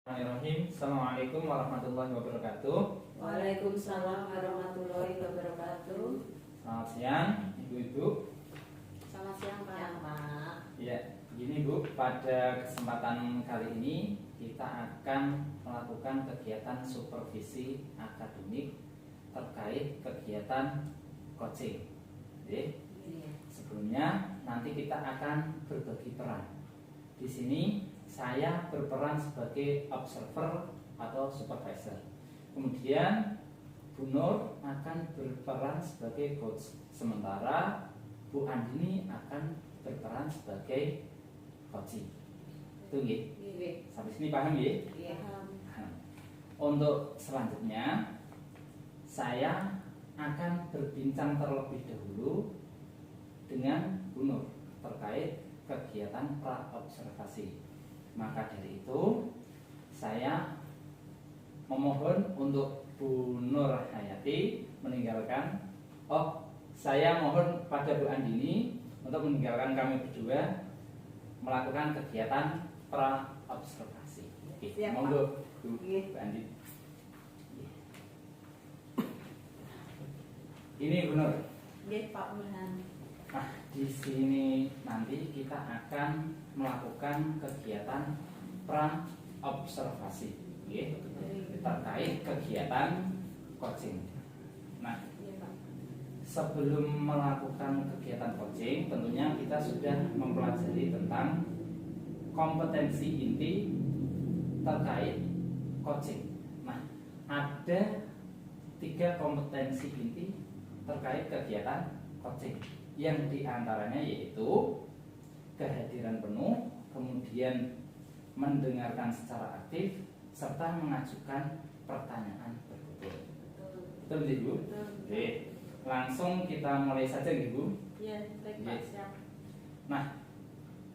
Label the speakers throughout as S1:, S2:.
S1: Bismillahirrahmanirrahim. Assalamualaikum warahmatullahi wabarakatuh.
S2: Waalaikumsalam warahmatullahi wabarakatuh.
S1: Selamat siang, ibu-ibu.
S2: Selamat siang, Pak.
S1: Ya, gini Bu, pada kesempatan kali ini kita akan melakukan kegiatan supervisi akademik terkait kegiatan coaching. Jadi, sebelumnya nanti kita akan berbagi peran. Di sini saya berperan sebagai observer atau supervisor. Kemudian Bu Nur akan berperan sebagai coach. Sementara Bu Andini akan berperan sebagai coaching. Itu nggih? Sampai sini paham nggih?
S2: Iya.
S1: Untuk selanjutnya saya akan berbincang terlebih dahulu dengan Bu Nur terkait kegiatan pra-observasi. Maka dari itu saya memohon untuk Bu Nur Hayati meninggalkan. Saya mohon pada Bu Andini untuk meninggalkan kami berdua melakukan kegiatan pra-observasi. Oke, monggo Bu Andini. Ini Bu Nur.
S2: Nggih, Pak Burhan.
S1: Nah, di sini nanti kita akan melakukan kegiatan pra-observasi, terkait kegiatan coaching. Nah, sebelum melakukan kegiatan coaching, tentunya kita sudah mempelajari tentang kompetensi inti terkait coaching. Nah, ada 3 kompetensi inti terkait kegiatan coaching, yang diantaranya yaitu kehadiran penuh, kemudian mendengarkan secara aktif, serta mengajukan pertanyaan berbobot. Betul Ibu? Oke, langsung kita mulai saja Ibu.
S2: Iya, baik Pak, siap.
S1: Nah,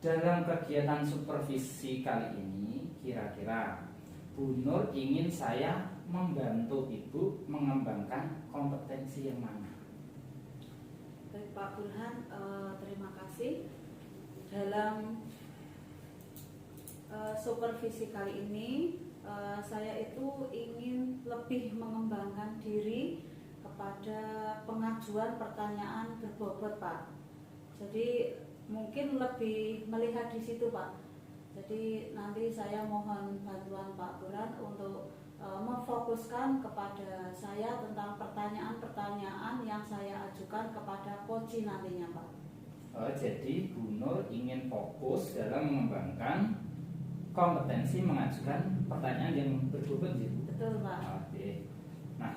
S1: dalam kegiatan supervisi kali ini, kira-kira Bu Nur ingin saya membantu Ibu mengembangkan kompetensi yang mana?
S2: Baik Pak Burhan, terima kasih. Dalam supervisi kali ini saya itu ingin lebih mengembangkan diri kepada pengajuan pertanyaan berbobot Pak. Jadi mungkin lebih melihat di situ Pak. Jadi nanti saya mohon bantuan Pak Burhan untuk memfokuskan kepada saya tentang pertanyaan-pertanyaan yang saya ajukan kepada coach nantinya Pak.
S1: Jadi Bu Nur ingin fokus dalam mengembangkan kompetensi mengajukan pertanyaan yang berbobot gitu.
S2: Betul Pak.
S1: Oke. Nah,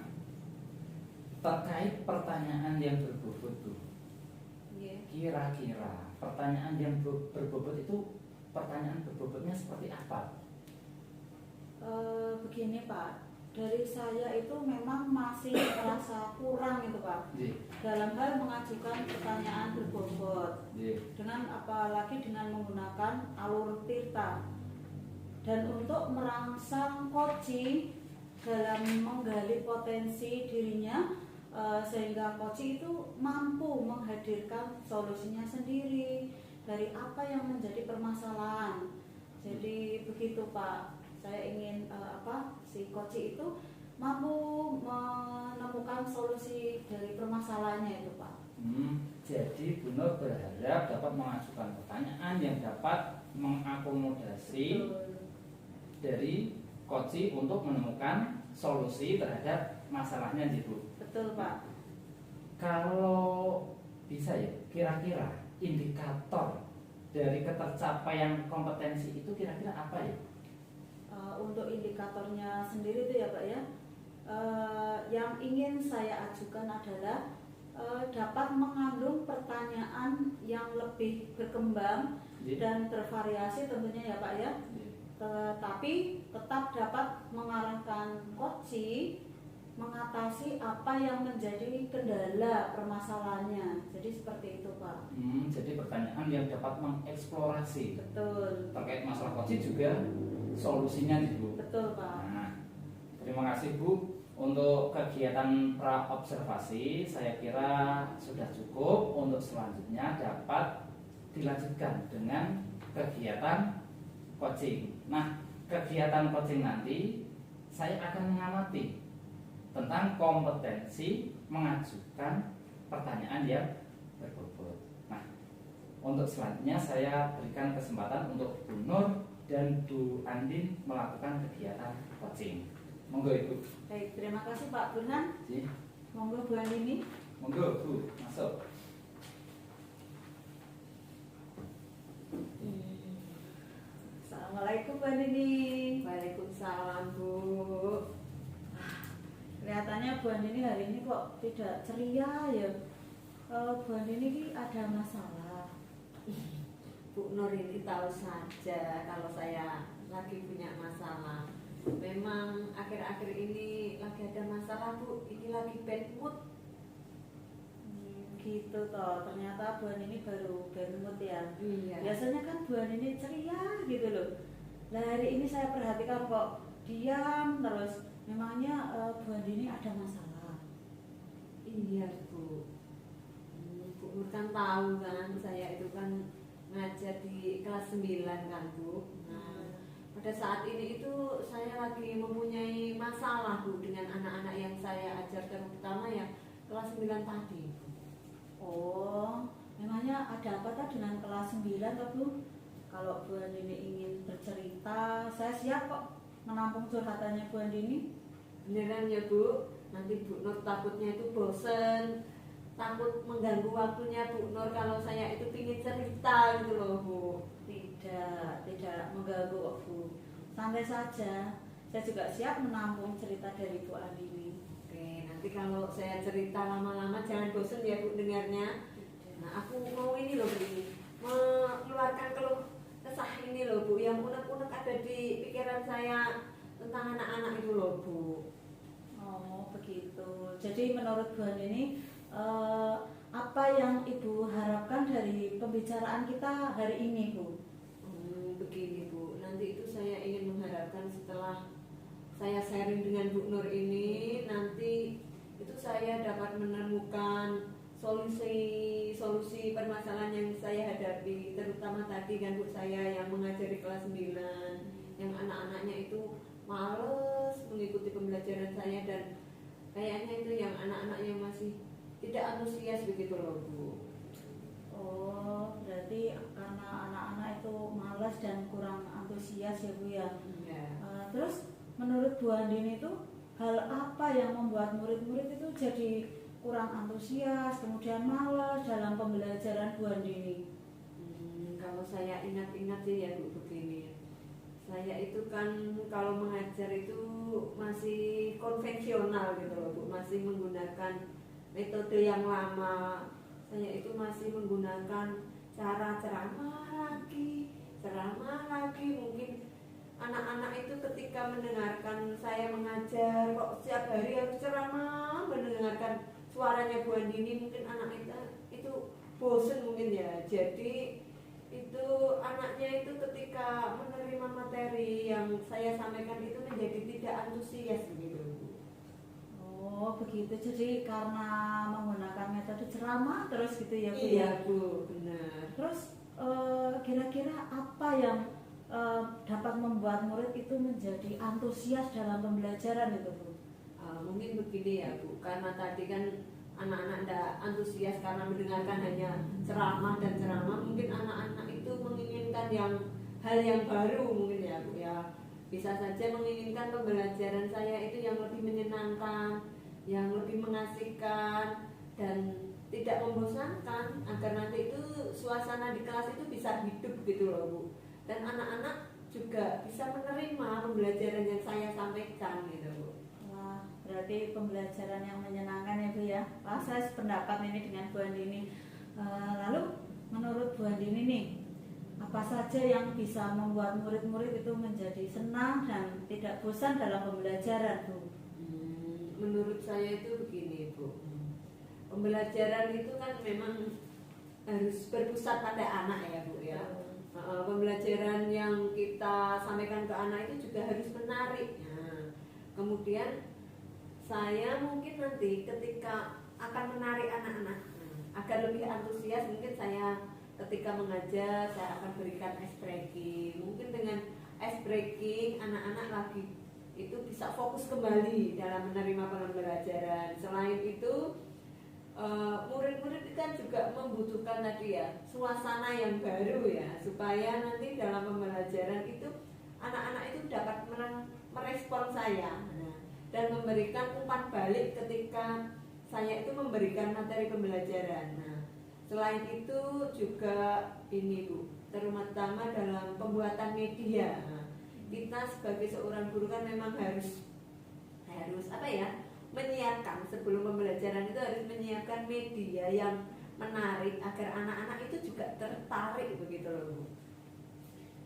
S1: terkait pertanyaan yang berbobot Bu, kira-kira pertanyaan yang berbobot itu pertanyaan berbobotnya seperti apa?
S2: Begini Pak, dari saya itu memang masih merasa kurang itu Pak, dalam hal mengajukan pertanyaan berbobot, dengan apalagi dengan menggunakan alur tirta. Dan untuk merangsang coaching dalam menggali potensi dirinya, sehingga coaching itu mampu menghadirkan solusinya sendiri dari apa yang menjadi permasalahan. Jadi begitu Pak. Saya ingin si coach itu mampu menemukan solusi dari permasalahannya itu Pak.
S1: Jadi Bu Nur berharap dapat mengajukan pertanyaan yang dapat mengakomodasi dari coach untuk menemukan solusi terhadap masalahnya gitu.
S2: Betul Pak.
S1: Kalau bisa ya, kira-kira indikator dari ketercapaian kompetensi itu kira-kira apa ya?
S2: Untuk indikatornya sendiri itu ya Pak ya, yang ingin saya ajukan adalah dapat mengandung pertanyaan yang lebih berkembang dan bervariasi tentunya ya Pak ya, tetapi tetap dapat mengarahkan coach mengatasi apa yang menjadi kendala permasalahannya. Jadi seperti itu Pak.
S1: Jadi pertanyaan yang dapat mengeksplorasi.
S2: Betul.
S1: Terkait masalah coach juga solusinya Bu.
S2: Betul Pak.
S1: Nah, terima kasih Bu. Untuk kegiatan pra-observasi saya kira sudah cukup. Untuk selanjutnya dapat dilanjutkan dengan kegiatan coaching. Nah, kegiatan coaching nanti saya akan mengamati tentang kompetensi mengajukan pertanyaan yang berbobot. Nah, untuk selanjutnya saya berikan kesempatan untuk Bu Nur dan Bu Andin melakukan kegiatan coaching. Monggo Ibu.
S2: Baik, terima kasih Pak Burhan. Monggo Bu Andini.
S1: Monggo Bu, masuk.
S2: Assalamualaikum Bu Andini.
S3: Waalaikumsalam Bu.
S2: Kelihatannya Bu Andini hari ini kok tidak ceria ya. Bu Andini ini ada masalah.
S3: Bu Nur ini tahu saja kalau saya lagi punya masalah. Memang akhir-akhir ini lagi ada masalah Bu. Ini lagi bad mood.
S2: Gitu toh. Ternyata Bu Andini baru bad mood ya.
S3: Iya.
S2: Biasanya kan Bu Andini ceria gitu loh. Nah hari ini saya perhatikan kok diam terus. Memangnya Bu Andini ada masalah?
S3: Iya Bu. Bu Nur kan tahu kan saya itu kan ngajar di kelas 9 kan Bu. Nah, pada saat ini itu saya lagi mempunyai masalah Bu dengan anak-anak yang saya ajar, terutama ya kelas 9 tadi.
S2: Oh, memangnya ada apa tadi dengan kelas 9 toh Bu? Kalau Bu Andini ingin bercerita, saya siap kok menampung curhatannya Bu Andini.
S3: Beneran ya Bu, nanti Bu Nur takutnya itu bosen, takut mengganggu waktunya Bu Nur kalau saya itu pingin cerita gitu loh Bu.
S2: Tidak mengganggu kok Bu. Santai saja, saya juga siap menampung cerita dari Bu Andini.
S3: Oke, nanti kalau saya cerita lama-lama jangan bosen ya Bu dengarnya. Nah aku mau ini loh Bu, mengeluarkan keluh kesah ini loh Bu, yang unek-unek ada di pikiran saya tentang anak-anak itu loh Bu.
S2: Oh begitu. Jadi menurut Bu Andini apa yang Ibu harapkan dari pembicaraan kita hari ini Bu?
S3: Begini Bu, nanti itu saya ingin mengharapkan setelah saya sharing dengan Bu Nur ini, nanti itu saya dapat menemukan solusi permasalahan yang saya hadapi, terutama tadi kan Bu, saya yang mengajar di kelas 9 yang anak-anaknya itu males mengikuti pembelajaran saya, dan kayaknya itu yang anak-anak yang masih tidak antusias begitu loh Bu.
S2: Oh, berarti karena anak-anak itu malas dan kurang antusias ya Bu ya.
S3: Ya.
S2: Terus menurut Bu Andini itu hal apa yang membuat murid-murid itu jadi kurang antusias, kemudian malas dalam pembelajaran Bu Andini?
S3: Kalau saya ingat-ingat sih ya Bu begini, saya itu kan kalau mengajar itu masih konvensional gitu loh Bu, masih menggunakan metode yang lama. Saya itu masih menggunakan cara ceramah lagi. Mungkin anak-anak itu ketika mendengarkan saya mengajar kok setiap hari harus ceramah, mendengarkan suaranya Bu Andini, mungkin anak itu bosen mungkin ya. Jadi itu anaknya itu ketika menerima materi yang saya sampaikan itu menjadi tidak antusias begitu.
S2: Oh begitu, jadi karena menggunakan metode ceramah terus gitu ya Bu?
S3: Iya Bu, benar.
S2: Terus kira-kira apa yang dapat membuat murid itu menjadi antusias dalam pembelajaran itu Bu?
S3: Mungkin begini ya Bu, karena tadi kan anak-anak tidak antusias karena mendengarkan hanya ceramah dan ceramah. Mungkin anak-anak itu menginginkan hal yang baru mungkin ya Bu ya. Bisa saja menginginkan pembelajaran saya itu yang lebih menyenangkan, yang lebih mengasihkan dan tidak membosankan, agar nanti itu suasana di kelas itu bisa hidup gitu loh Bu. Dan anak-anak juga bisa menerima pembelajaran yang saya sampaikan gitu Bu.
S2: Wah, berarti pembelajaran yang menyenangkan ya Bu ya. Wah, saya sependapat ini dengan Bu Andini. Lalu menurut Bu Andini nih, apa saja yang bisa membuat murid-murid itu menjadi senang dan tidak bosan dalam pembelajaran Bu?
S3: Menurut saya itu begini Bu, pembelajaran itu kan memang harus berpusat pada anak ya Bu ya. Pembelajaran yang kita sampaikan ke anak itu juga harus menarik. Kemudian saya mungkin nanti ketika akan menarik anak-anak agar lebih antusias, mungkin saya ketika mengajar saya akan berikan ekspresi, mungkin dengan ice breaking, anak-anak lagi itu bisa fokus kembali dalam menerima pembelajaran. Selain itu murid-murid kan juga membutuhkan tadi ya suasana yang baru ya, supaya nanti dalam pembelajaran itu anak-anak itu dapat merespon saya dan memberikan umpan balik ketika saya itu memberikan materi pembelajaran. Nah, selain itu juga ini Bu, terutama dalam pembuatan media. Nah, kita sebagai seorang guru kan memang harus apa ya, menyiapkan sebelum pembelajaran itu harus menyiapkan media yang menarik agar anak-anak itu juga tertarik begitu loh Bu.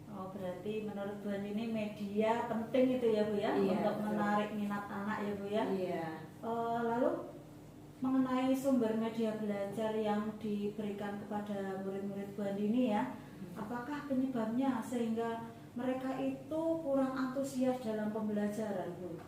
S2: Oh, berarti menurut Bu ini media penting itu ya Bu ya,
S3: iya,
S2: untuk menarik minat anak ya Bu ya.
S3: Iya.
S2: Lalu mengenai sumber media belajar yang diberikan kepada murid-murid Bu Andini ya, apakah penyebabnya sehingga mereka itu kurang antusias dalam pembelajaran Bu?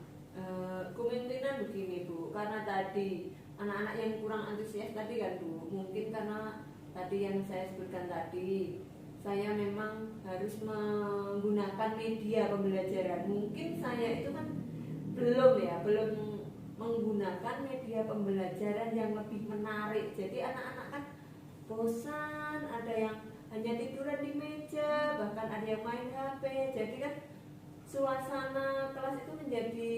S3: Kemungkinan begini Bu, karena tadi anak-anak yang kurang antusias tadi kan Bu, mungkin karena tadi yang saya sebutkan tadi, saya memang harus menggunakan media pembelajaran. Mungkin saya itu kan belum menggunakan media pembelajaran yang lebih menarik. Jadi anak-anak kan bosan, ada yang hanya tiduran di meja, bahkan ada yang main HP. Jadi kan suasana kelas itu menjadi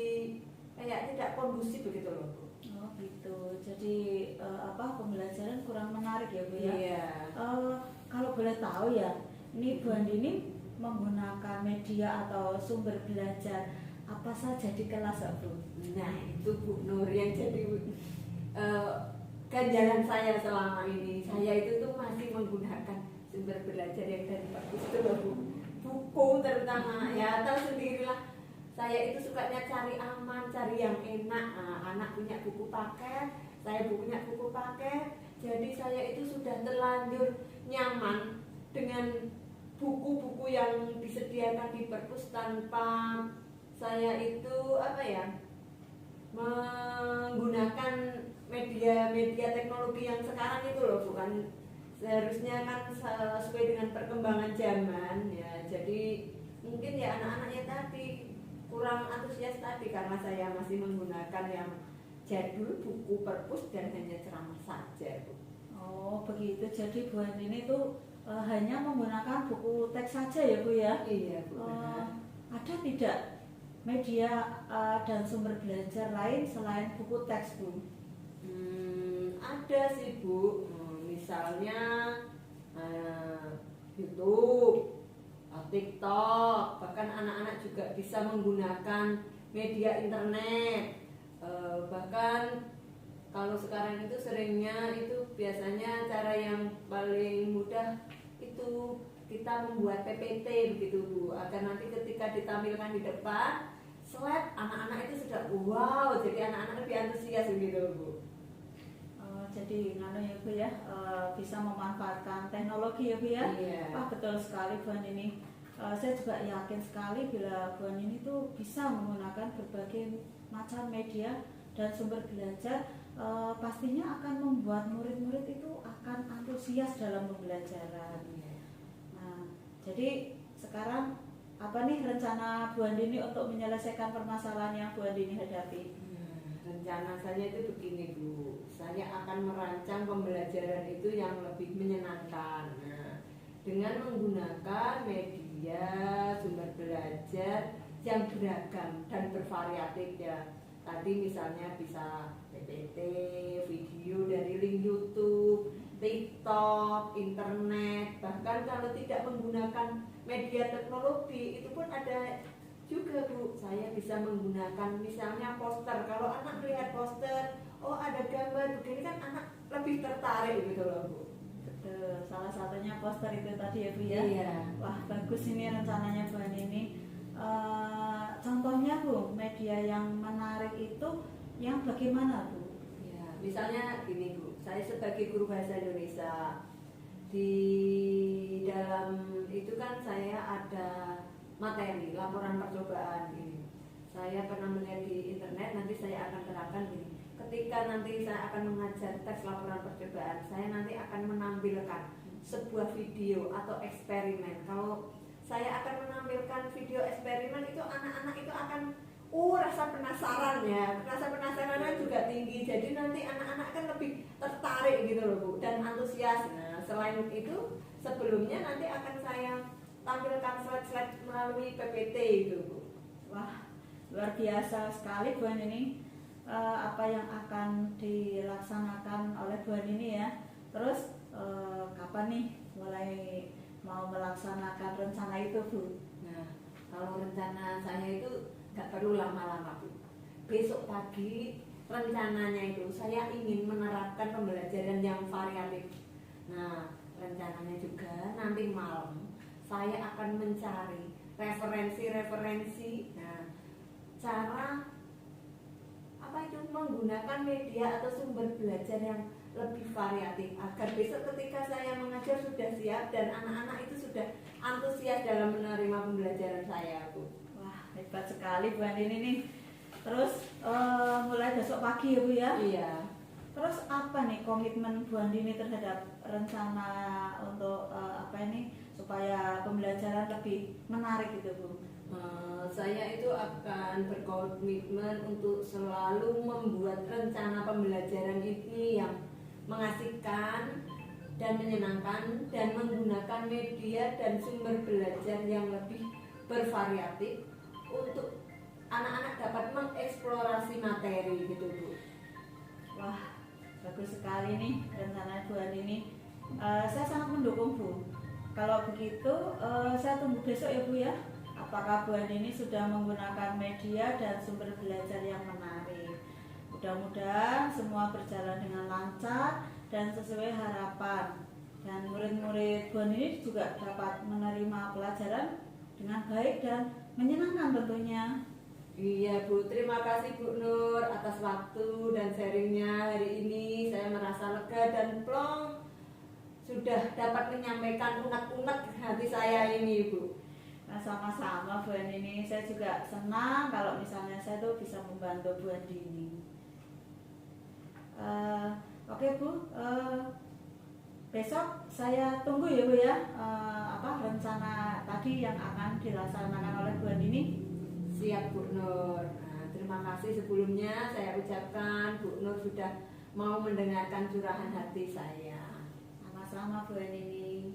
S3: kayak tidak kondusif begitu loh Bu.
S2: Oh gitu. Jadi pembelajaran kurang menarik ya Bu ya.
S3: Iya.
S2: Kalau boleh tahu ya, ini Bu Andini menggunakan media atau sumber belajar apa saja di kelas Bu?
S3: Nah itu Bu Nur yang jadi ganjaran saya selama ini. Saya itu tuh masih menggunakan sumber belajar yang dari Pak Gusto Bu. Buku terutama ya, tahu sendirilah saya itu sukanya cari aman, cari yang enak. Anak punya buku paket, saya punya buku paket, jadi saya itu sudah terlanjur nyaman dengan buku-buku yang disediakan di perpus tanpa saya itu menggunakan media teknologi yang sekarang itu loh, bukan seharusnya kan sesuai dengan perkembangan zaman ya. Jadi mungkin ya anak-anaknya tadi kurang antusias tadi karena saya masih menggunakan yang jadul, buku perpus dan hanya ceramah saja Bu.
S2: Oh begitu, jadi Bu Andini itu hanya menggunakan buku teks saja ya Bu ya?
S3: Iya Bu.
S2: Ada tidak media dan sumber belajar lain selain buku teks Bu?
S3: Ada sih Bu. Misalnya YouTube, TikTok, bahkan anak-anak juga bisa menggunakan media internet. Bahkan kalau sekarang itu seringnya itu biasanya cara yang paling mudah itu kita membuat PPT begitu Bu, agar nanti ketika ditampilkan di depan slide anak-anak itu sudah wow, jadi anak-anak lebih antusias begitu Bu.
S2: Jadi ya Bu ya, bisa memanfaatkan teknologi ya Bu ya.
S3: Iya.
S2: Wah betul sekali Bu Andini. Saya juga yakin sekali bila Bu Andini itu bisa menggunakan berbagai macam media dan sumber belajar, pastinya akan membuat murid-murid itu akan antusias dalam pembelajaran. Nah, jadi sekarang apa nih rencana Bu Andini untuk menyelesaikan permasalahan yang Bu Andini hadapi?
S3: Rencana saya itu begini Bu, saya akan merancang pembelajaran itu yang lebih menyenangkan. Nah, dengan menggunakan media sumber belajar yang beragam dan bervariatif ya. Tadi misalnya bisa PPT, video dari link YouTube, TikTok, internet. Bahkan kalau tidak menggunakan media teknologi itu pun ada juga Bu, saya bisa menggunakan misalnya poster. Kalau anak melihat poster, oh ada gambar begini kan anak lebih tertarik gitu loh Bu.
S2: Betul, salah satunya poster itu tadi ya Bu ya.
S3: Iya.
S2: Wah bagus ini rencananya Bu ini. Contohnya Bu, media yang menarik itu yang bagaimana Bu?
S3: Ya, misalnya gini Bu, saya sebagai guru bahasa Indonesia, di dalam itu kan saya ada materi laporan percobaan ini. Saya pernah melihat di internet, nanti saya akan terapkan ini. Ketika nanti saya akan mengajar tes laporan percobaan, saya nanti akan menampilkan sebuah video atau eksperimen. Kalau saya akan menampilkan video eksperimen itu anak-anak itu akan rasa penasaran ya, rasa penasarannya juga tinggi, jadi nanti anak-anak kan lebih tertarik gitu loh Bu, dan antusias. Nah selain itu sebelumnya nanti akan saya tampilkan slide-slide melalui PPT itu Bu.
S2: Wah luar biasa sekali Bu ini apa yang akan dilaksanakan oleh Bu ini ya. Terus kapan nih mulai mau melaksanakan rencana itu Bu?
S3: Nah kalau rencana saya itu nggak perlu lama-lama Bu. Besok pagi rencananya itu saya ingin menerapkan pembelajaran yang variatif. Nah rencananya juga nanti malam saya akan mencari referensi-referensi. Nah cara apa itu menggunakan media atau sumber belajar yang lebih variatif agar besok ketika saya mengajar sudah siap dan anak-anak itu sudah antusias dalam menerima pembelajaran saya Bu.
S2: Hebat sekali Bu Andini nih. Terus mulai besok pagi ya Bu ya?
S3: Iya.
S2: Terus apa nih komitmen Bu Andini terhadap rencana untuk supaya pembelajaran lebih menarik gitu Bu?
S3: Saya itu akan berkomitmen untuk selalu membuat rencana pembelajaran ini yang mengasihkan dan menyenangkan dan menggunakan media dan sumber belajar yang lebih bervariatif untuk anak-anak dapat mengeksplorasi materi gitu Bu.
S2: Wah bagus sekali nih rencana Bu Andini. Saya sangat mendukung Bu. Kalau begitu saya tunggu besok ya Bu ya. Apakah Bu Andini sudah menggunakan media dan sumber belajar yang menarik. Mudah-mudahan semua berjalan dengan lancar dan sesuai harapan. Dan murid-murid Bu Andini juga dapat menerima pelajaran dengan baik dan menyenangkan tentunya.
S3: Iya Bu, terima kasih Bu Nur atas waktu dan sharingnya hari ini. Saya merasa lega dan plong sudah dapat menyampaikan unek-unek hati saya ini Bu.
S2: Nah, sama-sama Bu Andini, saya juga senang kalau misalnya saya tuh bisa membantu Bu Andini. Oke Bu, besok saya tunggu ya Bu ya, rencana tadi yang akan dilaksanakan oleh Bu Andini.
S3: Siap Bu Nur. Nah, terima kasih sebelumnya saya ucapkan Bu Nur sudah mau mendengarkan curahan hati saya.
S2: Sama-sama Bu Andini.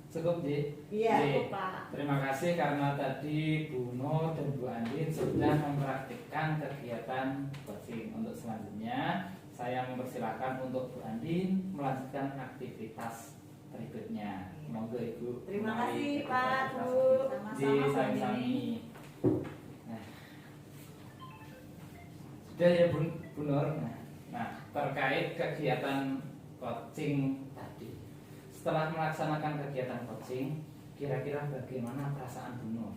S1: Cukup Ji?
S3: Iya
S2: cukup Pak.
S1: Terima kasih karena tadi Bu Nur dan Bu Andin sudah mempraktikkan kegiatan coaching. Untuk selanjutnya saya mempersilahkan untuk Bu Andin melanjutkan aktivitas berikutnya. Monggo Ibu.
S3: Terima kasih Pak Bu.
S2: Sama-sama Bu Andini.
S1: Nah, sudah ya Bu Nur. Nah, terkait kegiatan coaching tadi, setelah melaksanakan kegiatan coaching, kira-kira bagaimana perasaan Bu Nur?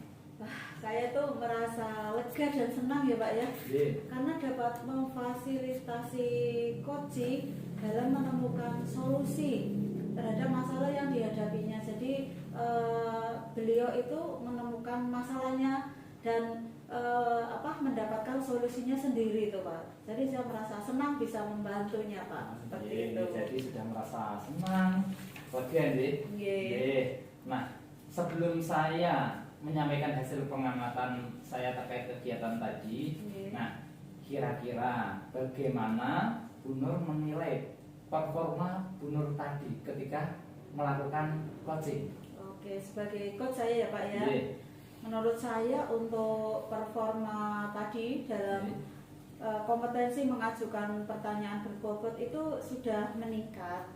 S2: Saya tuh merasa lega dan senang ya Pak ya, karena dapat memfasilitasi coaching dalam menemukan solusi terhadap masalah yang dihadapinya. Jadi beliau itu menemukan masalahnya dan mendapatkan solusinya sendiri itu Pak. Jadi saya merasa senang bisa membantunya Pak. Seperti itu.
S1: Jadi sudah merasa senang. Bagian Nah, sebelum saya menyampaikan hasil pengamatan saya terkait kegiatan tadi, nah kira-kira bagaimana Bu Nur menilai performa Bu Nur tadi ketika melakukan coaching?
S2: Oke, sebagai coach saya ya Pak ya. Menurut saya untuk performa tadi dalam kompetensi mengajukan pertanyaan berbobot itu sudah meningkat.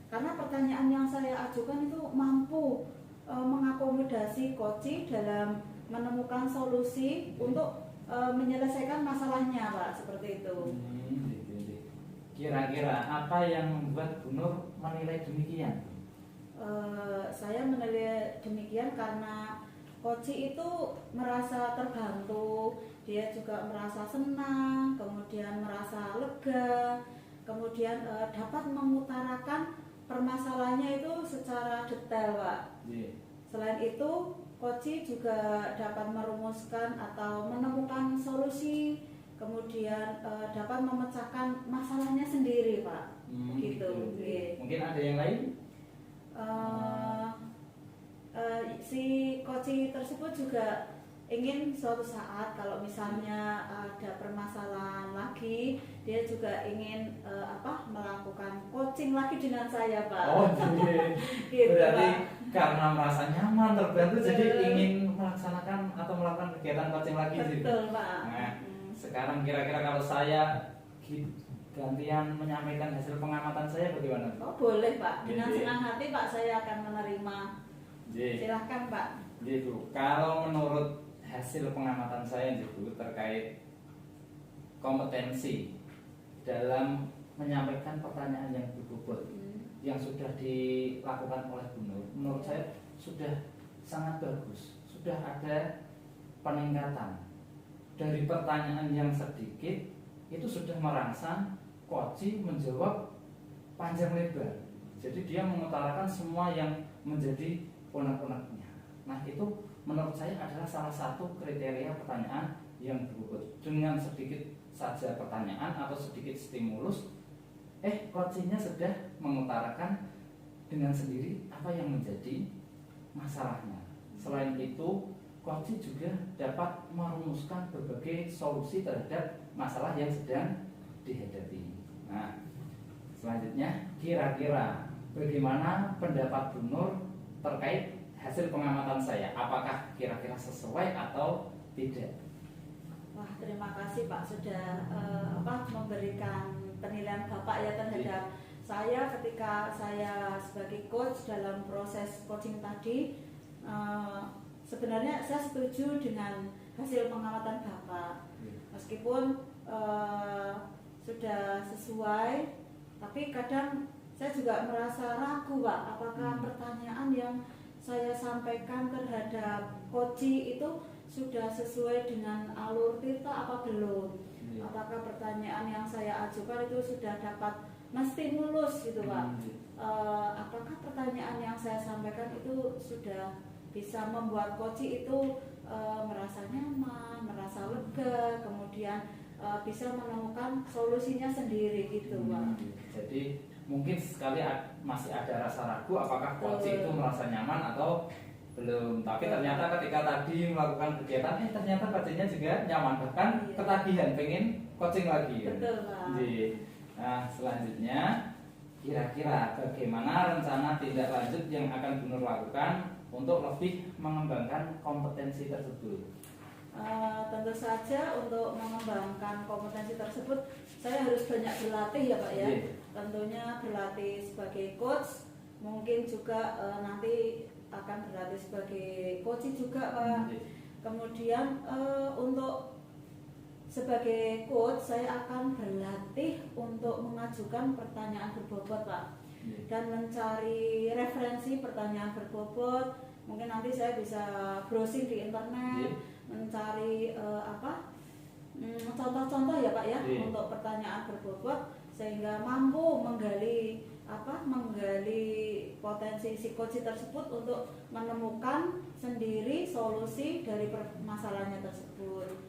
S2: Karena pertanyaan yang saya ajukan itu mampu mengakomodasi coaching dalam menemukan solusi untuk menyelesaikan masalahnya Pak, seperti itu.
S1: Kira-kira apa yang membuat Bu Nur menilai demikian?
S2: Saya menilai demikian karena coaching itu merasa terbantu, dia juga merasa senang, kemudian merasa lega, kemudian dapat mengutarakan permasalahannya itu secara detail Pak. Selain itu coaching juga dapat merumuskan atau menemukan solusi, kemudian dapat memecahkan masalahnya sendiri Pak. Gitu.
S1: Mungkin ada yang lain?
S2: si coaching tersebut juga ingin suatu saat kalau misalnya ada permasalahan lagi, dia juga ingin melakukan coaching lagi dengan saya, Pak.
S1: Oh, jadi
S2: gitu,
S1: berarti
S2: Pak.
S1: karena merasa nyaman, terbantu, jadi ingin melaksanakan atau melakukan kegiatan coaching lagi.
S2: Betul, Pak.
S1: Nah, sekarang kira-kira kalau saya gantian menyampaikan hasil pengamatan saya bagaimana?
S2: Oh, boleh, Pak. Dengan
S1: Jadi,
S2: senang hati, Pak, saya akan menerima. Silahkan, Pak.
S1: Jadi, kalau menurut hasil pengamatan saya itu terkait kompetensi dalam menyampaikan pertanyaan yang berbobot yang sudah dilakukan oleh Bu Nur, menurut saya sudah sangat bagus, sudah ada peningkatan dari pertanyaan yang sedikit itu sudah merangsang coach menjawab panjang lebar. Jadi dia mengutarakan semua yang menjadi unek-uneknya. Nah, itu menurut saya adalah salah satu kriteria pertanyaan yang berbobot. Dengan sedikit saja pertanyaan atau sedikit stimulus, coachingnya sudah mengutarakan dengan sendiri apa yang menjadi masalahnya. Selain itu, coaching juga dapat merumuskan berbagai solusi terhadap masalah yang sedang dihadapi. Nah, selanjutnya kira-kira bagaimana pendapat Bu Nur terkait hasil pengamatan saya, apakah kira-kira sesuai atau tidak?
S2: Wah, terima kasih Pak sudah memberikan penilaian Bapak ya terhadap saya ketika saya sebagai coach dalam proses coaching tadi. Sebenarnya saya setuju dengan hasil pengamatan Bapak, meskipun sudah sesuai, tapi kadang saya juga merasa ragu, Pak, apakah pertanyaan yang saya sampaikan terhadap coaching itu sudah sesuai dengan alur tirta apa belum? Apakah pertanyaan yang saya ajukan itu sudah dapat menstimulus gitu, Pak? Apakah pertanyaan yang saya sampaikan itu sudah bisa membuat coaching itu merasa nyaman, merasa lega, kemudian bisa menemukan solusinya sendiri gitu, Pak?
S1: Jadi mungkin sekali masih ada rasa ragu apakah coaching itu merasa nyaman atau belum. Tapi ternyata ketika tadi melakukan kegiatan, ternyata coachingnya juga nyaman, bahkan ketagihan pengen coaching lagi.
S2: Betul, Pak.
S1: Nah, selanjutnya kira-kira bagaimana rencana tindak lanjut yang akan Bu Nur lakukan untuk lebih mengembangkan kompetensi tersebut?
S2: Tentu saja untuk mengembangkan kompetensi tersebut saya harus banyak berlatih ya, Pak ya. Tentunya berlatih sebagai coach, mungkin juga nanti akan berlatih sebagai coaching juga, Pak. Kemudian untuk sebagai coach saya akan berlatih untuk mengajukan pertanyaan berbobot, Pak, dan mencari referensi pertanyaan berbobot. Mungkin nanti saya bisa browsing di internet, mencari contoh-contoh ya, Pak ya, untuk pertanyaan berbobot sehingga mampu menggali potensi si coach tersebut untuk menemukan sendiri solusi dari permasalahannya tersebut.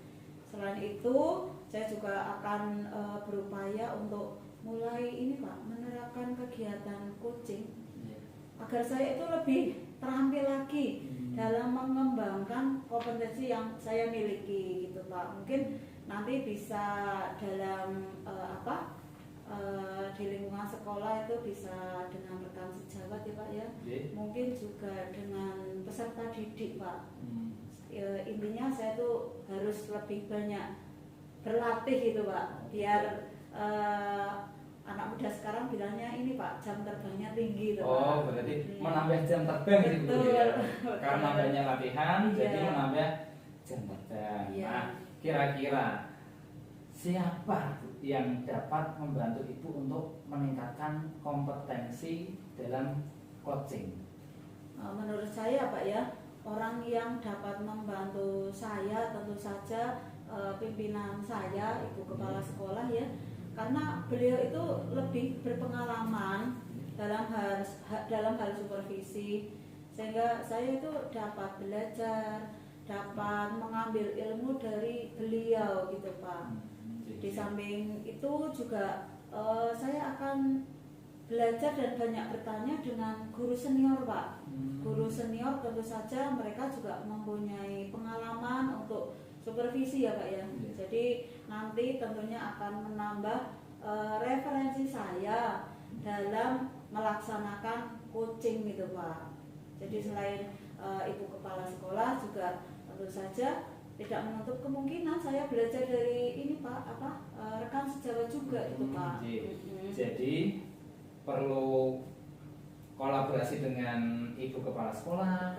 S2: Selain itu, saya juga akan berupaya untuk mulai menerapkan kegiatan coaching agar saya itu lebih terampil lagi dalam mengembangkan kompetensi yang saya miliki gitu, Pak. Mungkin nanti bisa dalam di lingkungan sekolah itu bisa dengan rekan sejawat ya, Pak ya. Mungkin juga dengan peserta didik, Pak. Intinya saya tuh harus lebih banyak berlatih gitu, Pak, biar anak muda sekarang bilangnya ini, Pak, jam terbangnya tinggi gitu, Pak.
S1: Berarti menambah jam terbang gitu ya. Karena banyak latihan jadi menambah jam terbang. Nah, kira-kira siapa yang dapat membantu Ibu untuk meningkatkan kompetensi dalam coaching?
S2: Menurut saya, Pak ya, orang yang dapat membantu saya tentu saja pimpinan saya, Ibu Kepala Sekolah ya, karena beliau itu lebih berpengalaman dalam hal supervisi, sehingga saya itu dapat belajar, dapat mengambil ilmu dari beliau gitu, Pak. Di samping itu juga saya akan belajar dan banyak bertanya dengan guru senior Pak. Guru senior tentu saja mereka juga mempunyai pengalaman untuk supervisi ya Pak ya. Jadi nanti tentunya akan menambah referensi saya dalam melaksanakan coaching gitu Pak. Jadi selain ibu kepala sekolah juga tentu saja tidak menutup kemungkinan saya belajar dari ini Pak, rekan sejawat juga itu Pak.
S1: Jadi perlu kolaborasi dengan ibu kepala sekolah,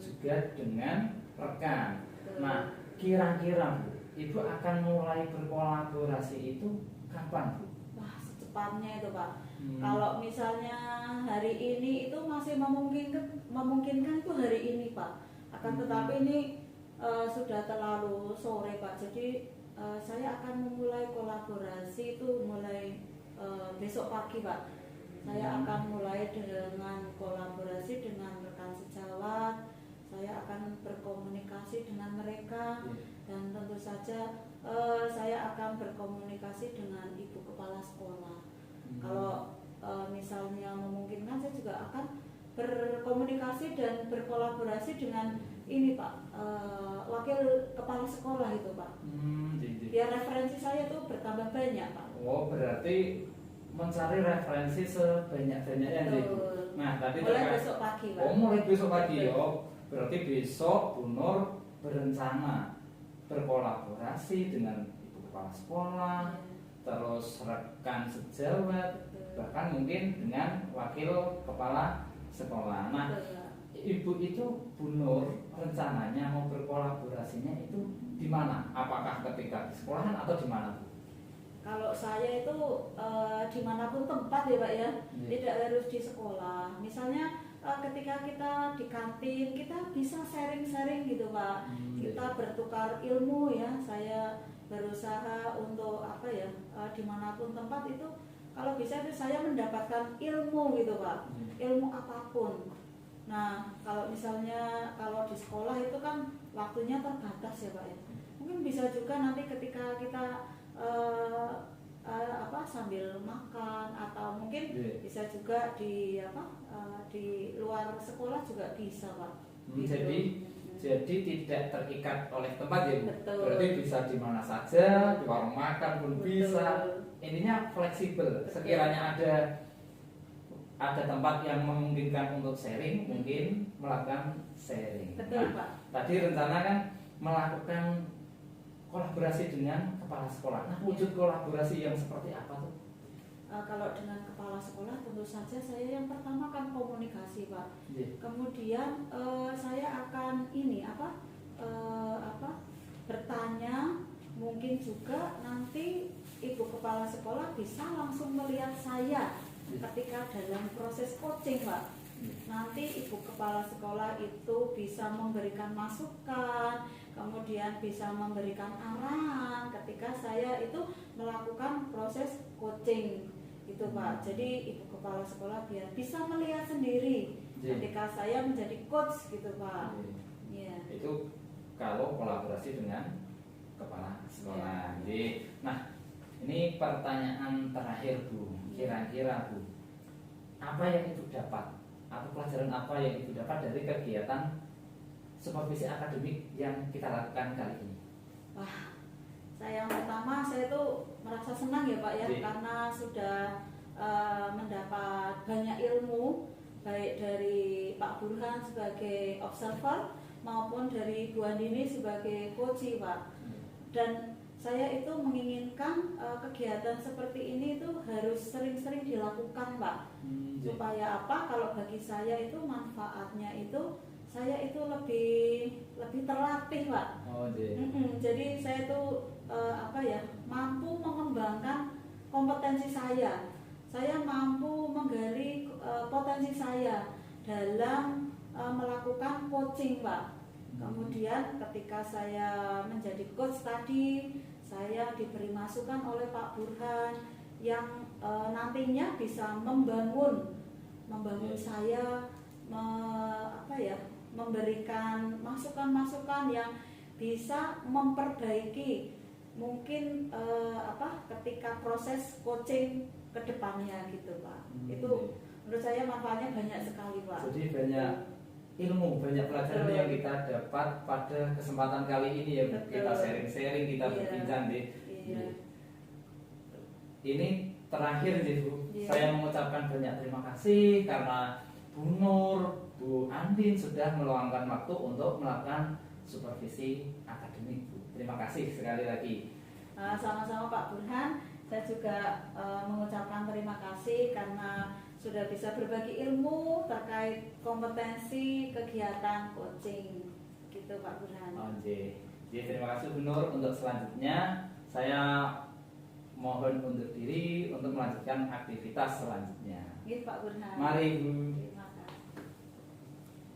S1: juga dengan rekan. Nah, kira-kira Bu, Ibu akan mulai berkolaborasi itu kapan Bu?
S2: Wah, secepatnya itu Pak. Kalau misalnya hari ini itu masih memungkinkan itu hari ini Pak. Akan tetapi ini sudah terlalu sore Pak. Jadi saya akan memulai kolaborasi itu mulai besok pagi Pak. Saya akan mulai dengan kolaborasi dengan rekan sejawat. Saya akan berkomunikasi dengan mereka dan tentu saja saya akan berkomunikasi dengan ibu kepala sekolah. Kalau misalnya memungkinkan saya juga akan berkomunikasi dan berkolaborasi dengan ini Pak, wakil kepala sekolah itu Pak. Biar referensi saya tuh bertambah banyak Pak.
S1: Oh, berarti mencari referensi sebanyak-banyaknya nih. Nah, tadi
S2: mulai besok pagi Pak.
S1: Oh, mulai besok pagi. Oh, berarti besok Bu Nur berencana berkolaborasi dengan ibu kepala sekolah, terus rekan sejawat, bahkan mungkin dengan wakil kepala sekolah. Nah, Ibu itu Bu Nur rencananya mau berkolaborasinya itu di mana? Apakah ketika di sekolahan atau di mana Bu?
S2: Kalau saya itu dimanapun tempat ya Pak ya, tidak harus di sekolah. Misalnya ketika kita di kantin, kita bisa sharing-sharing gitu Pak. Kita bertukar ilmu ya. Saya berusaha untuk dimanapun tempat itu, kalau bisa itu saya mendapatkan ilmu gitu Pak. Ilmu apapun. Nah, kalau misalnya kalau di sekolah itu kan waktunya terbatas ya Pak ya. Mungkin bisa juga nanti ketika kita sambil makan atau mungkin bisa juga di luar sekolah juga bisa Pak. Gitu.
S1: Jadi tidak terikat oleh tempat ya Bu.
S2: Betul.
S1: Berarti bisa di mana saja, di warung makan pun
S2: Betul.
S1: bisa. Ininya fleksibel. Sekiranya ada tempat yang memungkinkan untuk sharing, mungkin melakukan sharing.
S2: Betul Pak.
S1: Tadi rencana kan melakukan kolaborasi dengan kepala sekolah. Nah, wujud kolaborasi yang seperti apa tuh?
S2: Kalau dengan kepala sekolah tentu saja saya yang pertama kan komunikasi Pak. Kemudian saya akan bertanya, mungkin juga nanti ibu kepala sekolah bisa langsung melihat saya ketika dalam proses coaching Pak. Nanti ibu kepala sekolah itu bisa memberikan masukan, kemudian bisa memberikan arahan ketika saya itu melakukan proses coaching gitu Pak. Jadi ibu kepala sekolah biar bisa melihat sendiri ketika saya menjadi coach gitu Pak.
S1: Itu kalau kolaborasi dengan kepala sekolah. Nah, ini pertanyaan terakhir Bu. Kira-kira Bu, apa yang Ibu dapat atau pelajaran apa yang Ibu dapat dari kegiatan supervisi akademik yang kita lakukan kali ini?
S2: Wah, yang pertama saya tuh merasa senang ya Pak ya, karena sudah mendapat banyak ilmu baik dari Pak Burhan sebagai observer maupun dari Bu Andini sebagai coach Pak. Dan saya itu menginginkan kegiatan seperti ini itu harus sering-sering dilakukan Pak. Supaya apa? Kalau bagi saya itu manfaatnya itu saya itu lebih terlatih Pak. Jadi saya itu mampu mengembangkan kompetensi saya. Saya mampu menggali potensi saya dalam melakukan coaching Pak. Kemudian ketika saya menjadi coach tadi, saya diberi masukan oleh Pak Burhan yang nantinya bisa membangun saya, memberikan masukan-masukan yang bisa memperbaiki mungkin ketika proses coaching kedepannya gitu Pak. Itu menurut saya manfaatnya banyak sekali Pak.
S1: Jadi banyak ilmu, banyak pelajaran yang kita dapat pada kesempatan kali ini ya.
S2: Betul.
S1: Kita sharing-sharing, kita berbincang deh.
S2: Iya.
S1: Ini terakhir nih Bu,
S2: Iya.
S1: saya mengucapkan banyak terima kasih karena Bu Nur, Bu Andin sudah meluangkan waktu untuk melakukan supervisi akademik Bu. Terima kasih sekali lagi.
S2: Sama-sama Pak Burhan, saya juga mengucapkan terima kasih karena sudah bisa berbagi ilmu terkait kompetensi kegiatan coaching gitu Pak Burhan.
S1: Jadi terima kasih Bu Nur. Untuk selanjutnya saya mohon undur diri untuk melanjutkan aktivitas selanjutnya.
S2: Gitu Pak Burhan.
S1: Mari Bu.